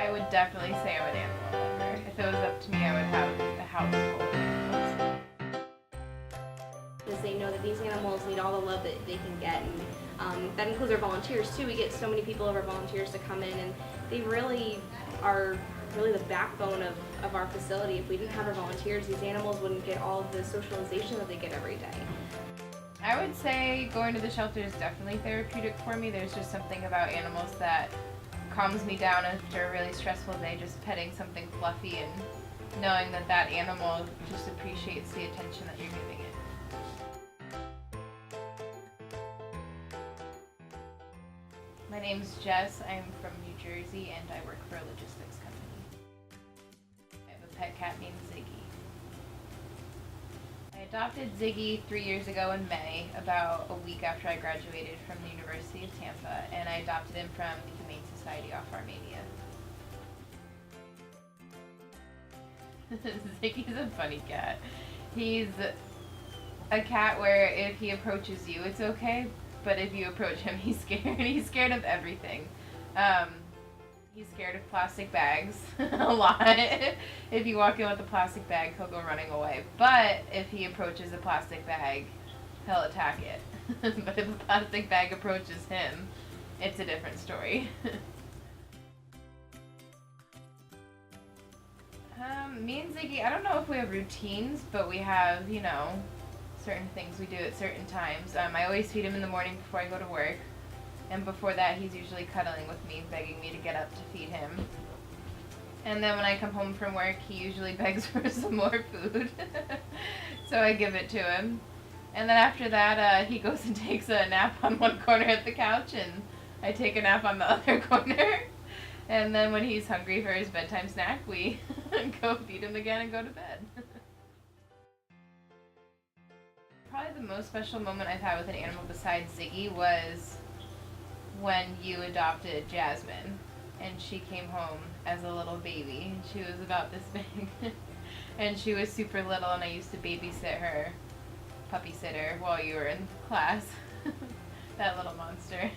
I would definitely say I'm an animal lover. If it was up to me, I would have a house full of animals. Because they know that these animals need all the love that they can get, and that includes our volunteers too. We get so many people of our volunteers to come in, and they really are the backbone of our facility. If we didn't have our volunteers, these animals wouldn't get all of the socialization that they get every day. I would say going to the shelter is definitely therapeutic for me. There's just something about animals that calms me down after a really stressful day, just petting something fluffy and knowing that that animal just appreciates the attention that you're giving it. My name's Jess. I'm from New Jersey and I work for a logistics company. I have a pet cat named Ziggy. I adopted Ziggy 3 years ago in May, about a week after I graduated from the University of Tampa, and I adopted him from the Humane Society off Armenia. Ziggy's a funny cat. He's a cat where if he approaches you, it's okay, but if you approach him, he's scared. He's scared of everything. He's scared of plastic bags a lot. If you walk in with a plastic bag, he'll go running away. But if he approaches a plastic bag, he'll attack it. But if a plastic bag approaches him, it's a different story. Me and Ziggy, I don't know if we have routines, but we have, certain things we do at certain times. I always feed him in the morning before I go to work. And before that, he's usually cuddling with me, begging me to get up to feed him. And then when I come home from work, he usually begs for some more food. So I give it to him. And then after that, he goes and takes a nap on one corner at the couch, and I take a nap on the other corner. And then when he's hungry for his bedtime snack, we go feed him again and go to bed. Probably the most special moment I've had with an animal besides Ziggy was when you adopted Jasmine, and she came home as a little baby. She was about this big, and she was super little, and I used to babysit her, puppy sitter, while you were in class. That little monster.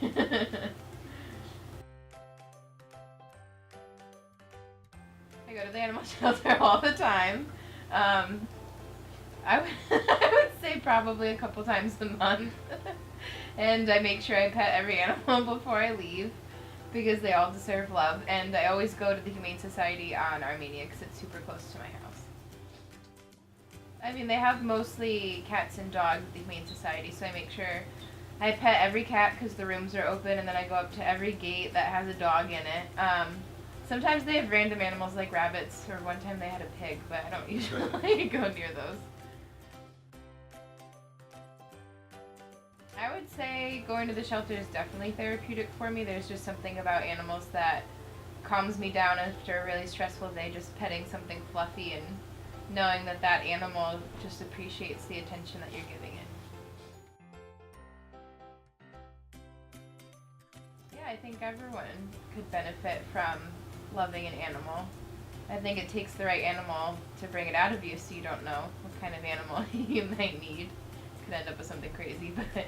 I go to the animal shelter all the time. I would say probably a couple times a month. And I make sure I pet every animal before I leave because they all deserve love. And I always go to the Humane Society on Armenia because it's super close to my house. I mean, they have mostly cats and dogs at the Humane Society, so I make sure I pet every cat because the rooms are open, and then I go up to every gate that has a dog in it. Sometimes they have random animals like rabbits, or one time they had a pig, but I don't usually go near those. I would say going to the shelter is definitely therapeutic for me. There's just something about animals that calms me down after a really stressful day, just petting something fluffy and knowing that that animal just appreciates the attention that you're giving it. Yeah, I think everyone could benefit from loving an animal. I think it takes the right animal to bring it out of you, so you don't know what kind of animal you might need. It could end up with something crazy, but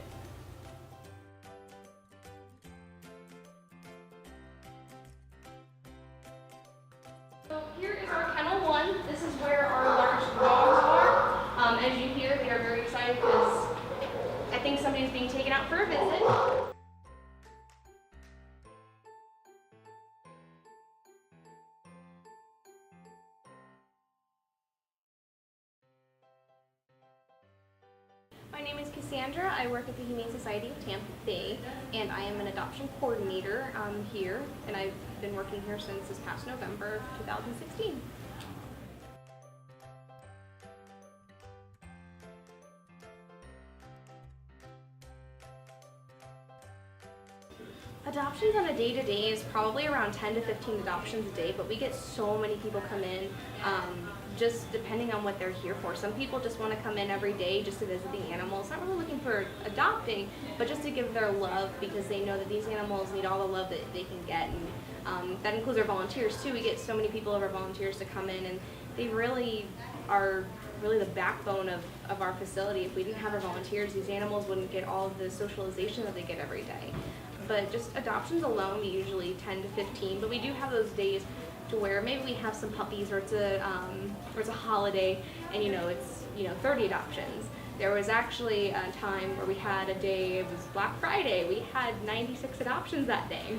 So here is our kennel 1. This is where our large dogs are. As you hear, they are very excited because I think somebody's being taken out for a visit. My name is Cassandra. I work at the Humane Society of Tampa Bay, and I am an adoption coordinator here, and I've been working here since this past November of 2016. Adoptions on a day-to-day is probably around 10 to 15 adoptions a day, but we get so many people come in, just depending on what they're here for. Some people just want to come in every day just to visit the animals, not really looking for adopting, but just to give their love because they know that these animals need all the love that they can get. And that includes our volunteers too. We get so many people of our volunteers to come in, and they really are the backbone of our facility. If we didn't have our volunteers, these animals wouldn't get all of the socialization that they get every day. But just adoptions alone, we usually 10 to 15, but we do have those days to where maybe we have some puppies or it's a holiday and it's 30 adoptions. There was actually a time where we had a day, it was Black Friday, we had 96 adoptions that day.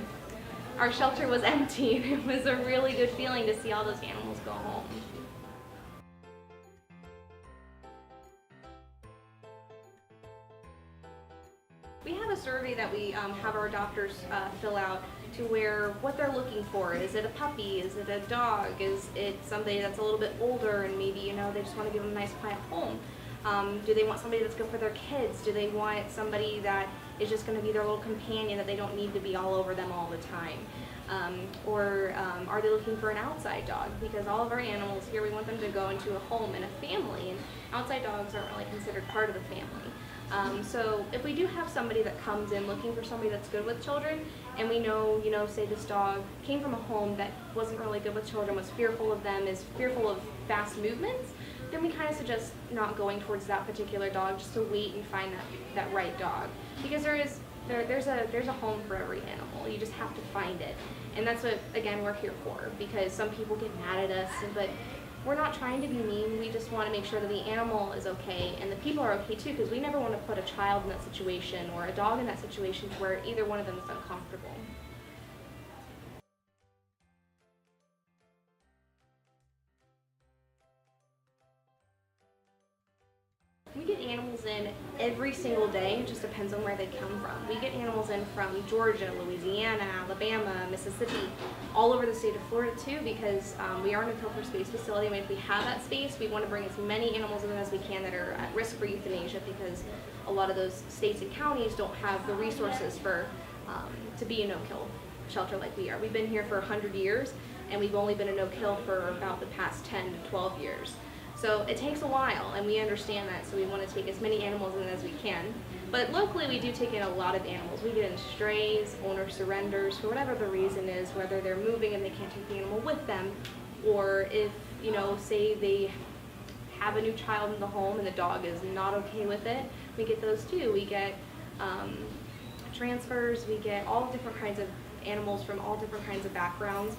Our shelter was empty and it was a really good feeling to see all those animals go home. We have a survey that we have our adopters fill out to where what they're looking for. Is it a puppy? Is it a dog? Is it somebody that's a little bit older and maybe they just want to give them a nice quiet home? Do they want somebody that's good for their kids? Do they want somebody that is just going to be their little companion that they don't need to be all over them all the time? Or are they looking for an outside dog? Because all of our animals here, we want them to go into a home and a family, and outside dogs aren't really considered part of the family. So if we do have somebody that comes in looking for somebody that's good with children, and we know, say this dog came from a home that wasn't really good with children, was fearful of them, is fearful of fast movements, then we kind of suggest not going towards that particular dog, just to wait and find that right dog. Because there's a home for every animal. You just have to find it. And that's what, again, we're here for, because some people get mad at us, but we're not trying to be mean. We just want to make sure that the animal is okay and the people are okay too, because we never want to put a child in that situation or a dog in that situation to where either one of them is uncomfortable. We get animals in every single day. It just depends on where they come from. We get animals in from Georgia, Louisiana, Alabama, Mississippi, all over the state of Florida too, because we are in a no-kill space facility. And if we have that space, we want to bring as many animals in as we can that are at risk for euthanasia, because a lot of those states and counties don't have the resources for to be a no-kill shelter like we are. We've been here for 100 years, and we've only been a no-kill for about the past 10 to 12 years. So it takes a while, and we understand that, so we want to take as many animals in as we can. But locally, we do take in a lot of animals. We get in strays, owner surrenders, for whatever the reason is, whether they're moving and they can't take the animal with them, or if, say they have a new child in the home and the dog is not okay with it, we get those too. We get transfers, we get all different kinds of animals from all different kinds of backgrounds.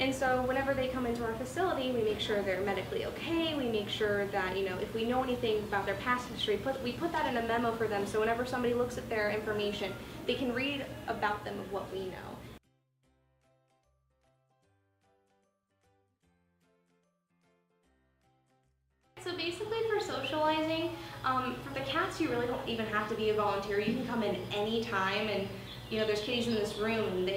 And so whenever they come into our facility, we make sure they're medically okay. We make sure that, if we know anything about their past history, we put that in a memo for them, so whenever somebody looks at their information, they can read about them of what we know. So basically for socializing, for the cats, you really don't even have to be a volunteer. You can come in any time, and there's kitties in this room, and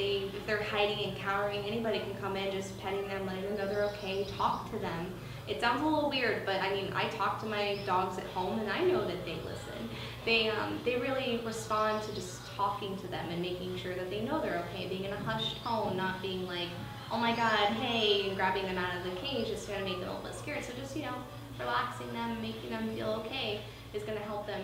if they're hiding and cowering, anybody can come in, just petting them, letting them know they're okay, talk to them. It sounds a little weird, but I talk to my dogs at home, and I know that they listen. They really respond to just talking to them and making sure that they know they're okay, being in a hushed tone, not being like, oh my God, hey, and grabbing them out of the cage is going to make them a little bit scared. So just, relaxing them, making them feel okay is going to help them